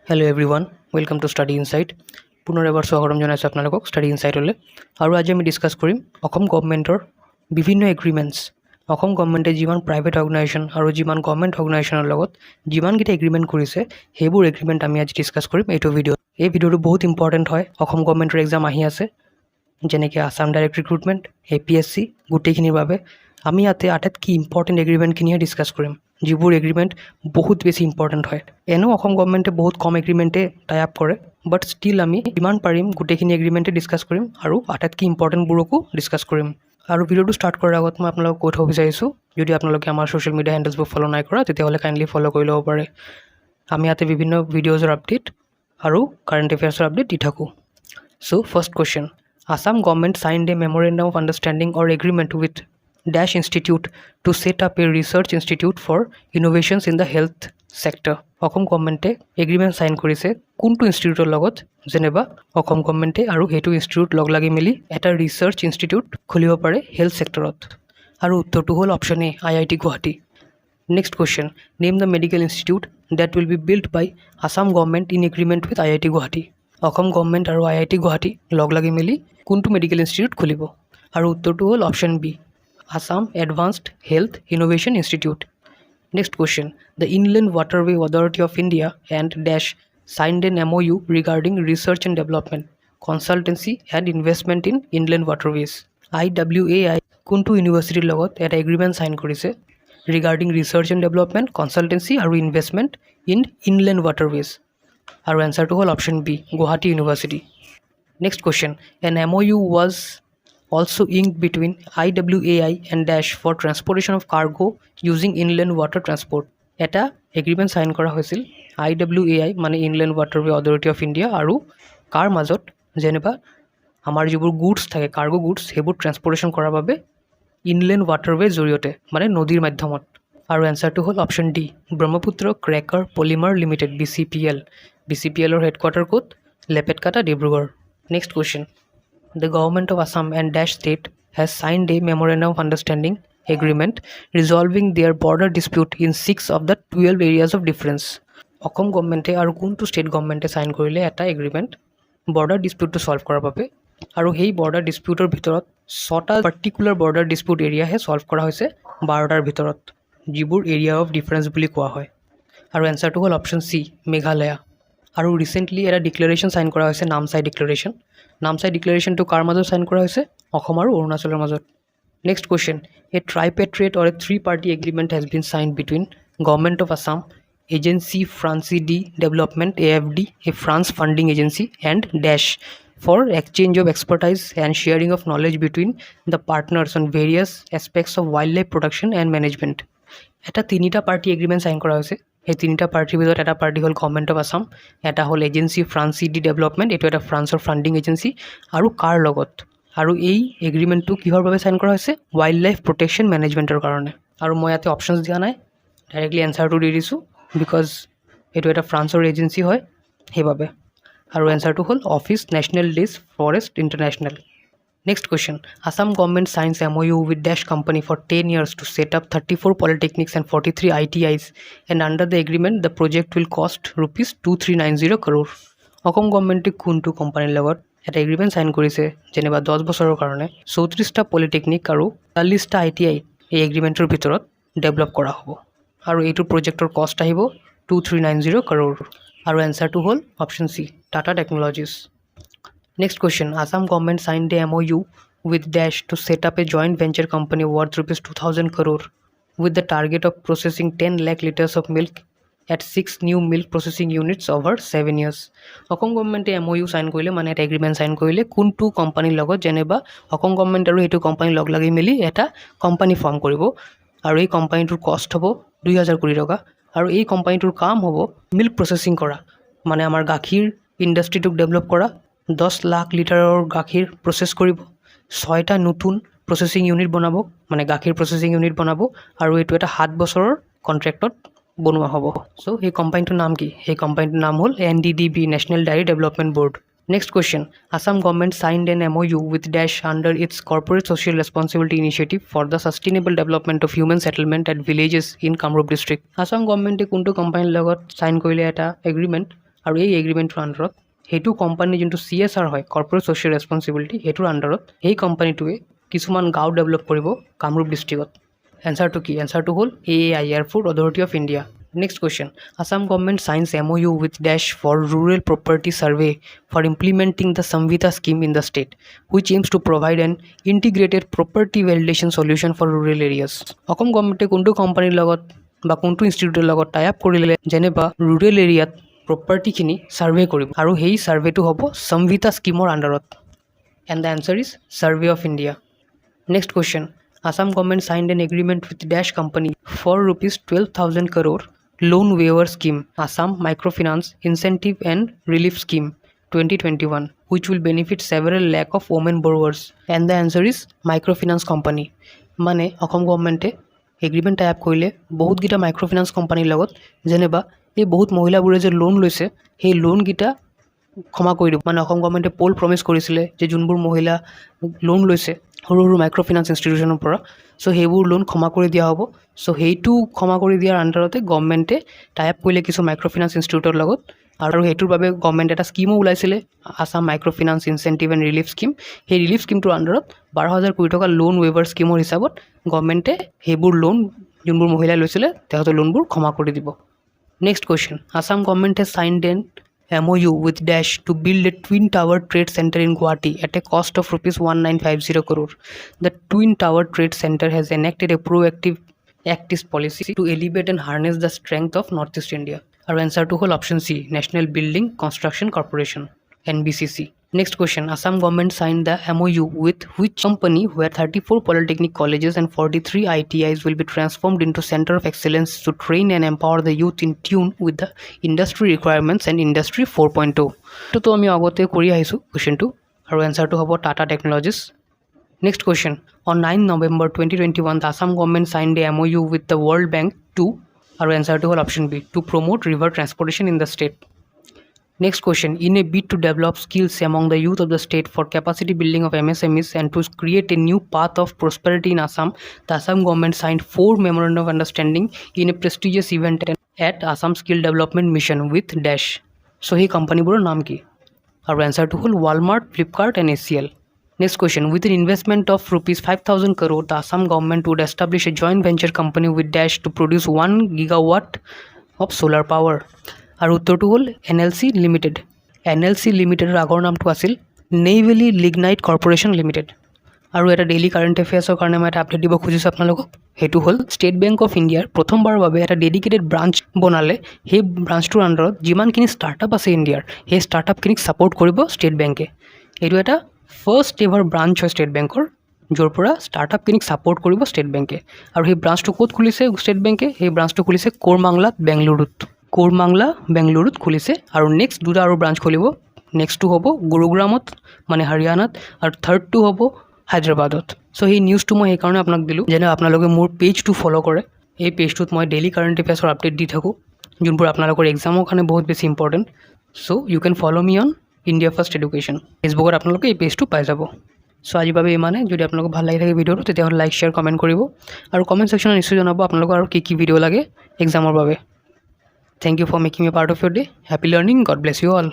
Hello everyone, welcome to Study Insight. পুনৰ এবাৰ স্বাগতম জনাইছোঁ আপোনালোকক ষ্টাডি ইনসাইটলৈ। আৰু আজি আমি ডিছকাছ কৰিম অসম গভৰ্ণমেণ্টৰ বিভিন্ন এগ্ৰিমেণ্টছ। অসম গভৰ্ণমেণ্টে যিমান প্ৰাইভেট অৰ্গেনাইজেশ্যন আৰু যিমান গভৰ্ণমেণ্ট অৰ্গেনাইজেশ্যনৰ লগত যিমানকেইটা এগ্ৰিমেণ্ট কৰিছে সেইবোৰ এগ্ৰিমেণ্ট আমি আজি ডিছকাছ কৰিম এইটো ভিডিঅ'ত। এই ভিডিঅ'টো বহুত ইম্পৰ্টেণ্ট হয়, অসম গভৰ্ণমেণ্টৰ এক্সাম আহি আছে যেনেকৈ আছাম ডাইৰেক্ট ৰিক্ৰুটমেণ্ট, APSC গোটেইখিনিৰ বাবে আমি ইয়াতে আটাইতকৈ ইম্পৰ্টেণ্ট এগ্ৰিমেণ্টখিনিহে ডিছকাছ কৰিম, যিবোৰ এগ্ৰিমেণ্ট বহুত বেছি ইম্পৰ্টেণ্ট হয়। এনেও অসম গভৰ্ণমেণ্টে বহুত কম এগ্ৰিমেণ্টে টাই আপ কৰে, বাট ষ্টিল আমি যিমান পাৰিম গোটেইখিনি এগ্ৰিমেণ্টে ডিছকাছ কৰিম আৰু আটাইতকৈ ইম্পৰ্টেণ্টবোৰকো ডিছকাছ কৰিম। আৰু ভিডিঅ'টো ষ্টাৰ্ট কৰাৰ আগত মই আপোনালোকক কৈ থ'ব বিচাৰিছোঁ, যদি আপোনালোকে আমাৰ ছ'চিয়েল মিডিয়া হেণ্ডেলছবোৰ ফ'ল' নাই কৰা তেতিয়াহ'লে কাইণ্ডলি ফ'ল' কৰি ল'ব পাৰে। আমি ইয়াতে বিভিন্ন ভিডিঅ'জৰ আপডেট আৰু কাৰেণ্ট এফেয়াৰ্ছৰ আপডেট দি থাকোঁ। So' first question, Assam Government signed a Memorandum of Understanding or Agreement with Dash Institute to set up a research institute for innovations in the health sector. Assam গভৰ্ণমেণ্টে এগ্ৰিমেণ্ট চাইন কৰিছে কোনটো ইনষ্টিটিউটৰ লগত, যেনিবা অসম গভৰ্ণমেণ্টে আৰু সেইটো ইনষ্টিটিউট লগ লাগি মেলি এটা ৰিচাৰ্চ ইনষ্টিটিউট খুলিব পাৰে হেল্থ ছেক্টৰত। আৰু উত্তৰটো হ'ল option A, IIT Guwahati. Next question, name the medical institute that will be build by Assam government in agreement with IIT Guwahati. Assam government আৰু IIT গুৱাহাটী লগ লাগি মেলি কোনটো মেডিকেল ইনষ্টিটিউট খুলিব? আৰু উত্তৰটো হ'ল option B, Assam Advanced Health Innovation Institute. Next question, the Inland Waterway Authority of India and Dash signed an MoU regarding research and development, consultancy and investment in inland waterways. IWAI কোনটো ইউনিভাৰ্চিটিৰ লগত এটা agreement sign কৰিছে regarding research and development, consultancy আৰু investment in inland waterways? আৰু এনচাৰটো হ'ল option B, Guwahati university. Next question, an MoU was also inked between IWAI and Dash for transportation of cargo using inland water transport. এটা agreement sign কৰা হৈছিল IWAI মানে inland waterway authority of India আৰু কাৰ মাজত, যেনিবা আমাৰ যিবোৰ গুডছ থাকে কাৰ্গো গুডছ সেইবোৰ ট্ৰেন্সপৰ্টেশ্যন কৰাৰ বাবে ইনলেণ্ড ৱাটাৰৱেৰ জৰিয়তে মানে নদীৰ মাধ্যমত। আৰু এনচাৰটো হ'ল option D, Brahmaputra cracker polymer limited BCPL। BCPLৰ হেডকোৱাৰ্টাৰ ক'ত? Lepetkata, Dibrugarh. Next question, the Government of Assam and Dash State has signed a Memorandum of Understanding agreement resolving their border dispute in 6 of the 12 areas of difference. Assam গভৰ্ণমেণ্টে আৰু কোনটো state গভৰ্ণমেণ্টে sign কৰিলে এটা agreement border ডিস্পিউটটো solve কৰাৰ বাবে, আৰু সেই border ডিস্পিউটৰ ভিতৰত 6টা পাৰ্টিকুলাৰ বৰ্ডাৰ ডিস্পিউট এৰিয়াহে ছল্ভ কৰা হৈছে 12টাৰ ভিতৰত, যিবোৰ এৰিয়া অফ ডিফাৰেঞ্চ বুলি কোৱা হয়। আৰু এনচাৰটো হ'ল অপশ্যন চি, মেঘালয়া। আৰু ৰিচেণ্টলি এটা ডিক্লেৰেশ্যন চাইন কৰা হৈছে, নামচাই ডিক্লেৰেশ্যন। নামচাই ডিক্লেৰেশ্যনটো কাৰ মাজত চাইন কৰা হৈছে? অসম আৰু অৰুণাচলৰ মাজত। Next question, a tripartite or a 3-party agreement has been sign between government of Assam, Agence Francaise de development AFD, a France funding agency, and this for exchange of expertise and sharing of knowledge between the partners on various aspects of wildlife protection and management. এটা 3টা party agreement sign কৰা হৈছে। সেই 3টা পাৰ্টিৰ ভিতৰত এটা party হ'ল গভৰ্ণমেণ্ট অফ আছাম, এটা হ'ল এজেঞ্চি ফ্ৰান্সি ডি ডেভেলপমেণ্ট, এইটো এটা ফ্ৰান্সৰ ফাণ্ডিং এজেঞ্চি, আৰু কাৰ লগত? আৰু এই এগ্ৰিমেণ্টটো কিহৰ বাবে চাইন কৰা হৈছে? ৱাইল্ড লাইফ প্ৰটেকশ্যন মেনেজমেণ্টৰ কাৰণে। আৰু মই ইয়াতে অপশ্যনছ দিয়া নাই, ডাইৰেক্টলি এনচাৰটো দি দিছোঁ বিকজ এইটো এটা ফ্ৰান্সৰ এজেঞ্চি হয় সেইবাবে। আৰু এনচাৰটো হ'ল office national dish forest international. Next question, Assam Government signs MoU with Dash Company for 10 years to set up 34 polytechnics and 43 ITIs, and under the agreement the project will cost rupees 2390 crore. Assam গভৰ্ণমেণ্টে কোনটো কোম্পানীৰ লগত এটা agreement sign কৰিছে যেনিবা 10 বছৰৰ কাৰণে 34টা polytechnic আৰু 40টা ITI এই এগ্ৰিমেণ্টৰ ভিতৰত ডেভেলপ কৰা হ'ব, আৰু এইটো প্ৰজেক্টৰ কষ্ট আহিব 2390 crore। আৰু এনচাৰটো হ'ল option C, Tata technologies. Next question, Assam Government signed a MoU with Dash to set up a joint venture company worth rupees 2000 crore with the target of processing 10 lakh liters of milk at 6 new milk processing units over 7 years. Assam গভৰ্ণমেণ্টে MoU sign কৰিলে মানে এটা agreement sign কৰিলে কোনটো কোম্পানীৰ লগত, যেনিবা Assam government আৰু সেইটো কোম্পানী লগ লাগি মেলি এটা কোম্পানী ফৰ্ম কৰিব, আৰু এই কোম্পানীটোৰ কষ্ট হ'ব 2000 কোটি টকা, আৰু এই কোম্পানীটোৰ কাম হ'ব মিল্ক প্ৰচেছিং কৰা, মানে আমাৰ গাখীৰ ইণ্ডাষ্ট্ৰিটোক ডেভেলপ কৰা। 10 লাখ লিটাৰৰ গাখীৰ প্ৰচেছ কৰিব, 6টা নতুন প্ৰচেছিং ইউনিট বনাব, মানে গাখীৰ প্ৰচেছিং ইউনিট বনাব, আৰু এইটো এটা 7 বছৰৰ কণ্ট্ৰেক্টত বনোৱা হ'ব। চ' সেই কোম্পানীটোৰ নাম কি? সেই কোম্পানীটোৰ নাম হ'ল NDDB, national dairy development board. Next question, Assam government signed an MoU with this under its corporate social responsibility initiative for the sustainable development of human settlement at villages in Kamrup district. Assam গভৰ্ণমেণ্টে কোনটো কোম্পানীৰ লগত চাইন কৰিলে এটা agreement আৰু এই এগ্ৰিমেণ্টৰ আণ্ডাৰত সেইটো কোম্পানী যোনটো CSR হয়, কৰ্পৰেট ছ'চিয়েল ৰেছপনচিবিলিটি, সেইটোৰ আণ্ডাৰত সেই কোম্পানীটোৱে কিছুমান গাঁও ডেভেলপ কৰিব কামৰূপ ডিষ্ট্ৰিক্টত। এনচাৰটো কি? এনচাৰটো হ'ল AAI, airport authority of India. Next question. Assam Government signs MoU with dash for rural property survey for implementing the Svamitva scheme in the state, which aims to provide an integrated property validation solution for rural areas. Assam গভৰ্ণমেণ্টে কোনটো কোম্পানীৰ লগত বা কোনটো ইনষ্টিটিউটৰ লগত tie up কৰিলে যেনেবা ৰুৰেল এৰিয়াত প্ৰপাৰ্টিখিনি ছাৰ্ভে কৰিব, আৰু সেই ছাৰ্ভেটো হ'ব Svamitva স্কিমৰ আণ্ডাৰত। And the answer is Survey of India. Next question. Assam Government signed an agreement with dash company for rupees 12,000 crore loan waiver scheme, Assam Microfinance Incentive and Relief Scheme 2021, which will benefit several lakh of women borrowers. And the answer is microfinance company. মানে অসম গভৰ্ণমেণ্টে agreement tie up কৰিলে বহুতকেইটা মাইক্ৰ'ফিনান্স কোম্পানীৰ লগত, যেনেবা এই বহুত মহিলাবোৰে যে লোন লৈছে সেই লোনকেইটা ক্ষমা কৰি দিব। মানে অসম গভৰ্ণমেণ্টে পোল প্ৰমিছ কৰিছিলে যে যোনবোৰ মহিলা লোন লৈছে সৰু সৰু মাইক্ৰ'ফিনান্স ইনষ্টিটিউশ্যনৰ পৰা, চ' সেইবোৰ লোন ক্ষমা কৰি দিয়া হ'ব। চ' সেইটো ক্ষমা কৰি দিয়াৰ আণ্ডাৰতে গভৰ্ণমেণ্টে টাই আপ কৰিলে কিছু মাইক্ৰ'ফিনান্স ইনষ্টিটিউটৰ লগত, আৰু সেইটোৰ বাবে গভৰ্ণমেণ্টে এটা স্কিমো ওলাইছিলে, Assam microfinance incentive and relief scheme. সেই ৰিলিফ স্কিমটোৰ আণ্ডাৰত 12,000 কোটি টকা লোন ৱেইভাৰ স্কিমৰ হিচাপত গভৰ্ণমেণ্টে সেইবোৰ লোন যোনবোৰ মহিলাই লৈছিলে তেখেতৰ লোনবোৰ ক্ষমা কৰি দিব। Next question. Assam government has signed an MoU with dash to build a twin tower trade center in Guwahati at a cost of rupees 1950 crore. The twin tower trade center has enacted a proactive activist policy to elevate and harness the strength of Northeast India. Our answer to whole option C, National Building Construction Corporation, NBCC. Next question. Assam government signed the MoU with which company where 34 polytechnic colleges and 43 ITIs will be transformed into center of excellence to train and empower the youth in tune with the industry requirements and industry 4.0. তো আমি আগতে কৰি আহিছোঁ কুৱেশ্যনটো, আৰু এনচাৰটো হ'ব Tata technologies. Next question. On 9 November 2021, the Assam government signed a MoU with the World Bank to, our answer to option B, to promote river transportation in the state. Next question. In a bid to develop skills among the youth of the state for capacity building of MSMEs and to create a new path of prosperity in Assam, the Assam government signed 4 Memorandum of Understanding in a prestigious event at Assam Skill Development Mission with dash. So, he company boron naam ki? Our answer to whole Walmart, Flipkart and ACL. Next question. With an investment of rupees 5,000 crore, the Assam government would establish a joint venture company with dash to produce 1 gigawatt of solar power. আৰু উত্তৰটো হ'ল NLC limited. NLC লিমিটেডৰ আগৰ নামটো আছিল নেইভেলি lignite corporation limited. আৰু এটা daily current এফেয়াৰ্ছৰ কাৰণে মই এটা আপডেট দিব খুজিছোঁ আপোনালোকক। সেইটো হ'ল ষ্টেট বেংক অফ ইণ্ডিয়াৰ প্ৰথমবাৰৰ বাবে এটা ডেডিকেটেড ব্ৰাঞ্চ বনালে। সেই ব্ৰাঞ্চটোৰ আণ্ডাৰত যিমানখিনি ষ্টাৰ্টআপ আছে ইণ্ডিয়াৰ, সেই ষ্টাৰ্টআপখিনিক ছাপোৰ্ট কৰিব ষ্টেট বেংকে। এইটো এটা ফাৰ্ষ্ট এভাৰ ব্ৰাঞ্চ হয় ষ্টেট বেংকৰ, য'ৰ পৰা ষ্টাৰ্টআপখিনিক ছাপোৰ্ট কৰিব ষ্টেট বেংকে। আৰু সেই ব্ৰাঞ্চটো ক'ত খুলিছে ষ্টেট বেংকে? সেই ব্ৰাঞ্চটো খুলিছে কোৰমাংলাত, বেংগলুৰুত। কোৰমাংলা বেংগলুৰুত খুলিছে। আৰু নেক্সট দুটা আৰু ব্ৰাঞ্চ খুলিব। নেক্সটটো হ'ব গুৰুগ্ৰামত মানে হাৰিয়ানাত, আৰু থাৰ্ডটো হ'ব হায়দৰাবাদত। চ' সেই নিউজটো মই সেইকাৰণে আপোনাক দিলোঁ যেনে আপোনালোকে মোৰ পেজটো ফ'ল' কৰে। এই পেজটোত মই ডেইলি কাৰেণ্ট এফেয়াৰ্ছৰ আপডেট দি থাকোঁ, যোনবোৰ আপোনালোকৰ এক্সামৰ কাৰণে বহুত বেছি important. So' you can follow' me on India First Education. ফেচবুকত আপোনালোকে এই পেজটো পাই যাব। চ' আজিৰ বাবে ইমানে। যদি আপোনালোকক ভাল লাগি থাকে ভিডিঅ'টো তেতিয়াহ'লে লাইক, শ্বেয়াৰ, কমেণ্ট কৰিব, আৰু কমেণ্ট ছেকশ্যনত নিশ্চয় জনাব আপোনালোকৰ আৰু কি ভিডিঅ' লাগে এক্সামৰ বাবে। Thank you for making me a part of your day. Happy learning. God bless you all.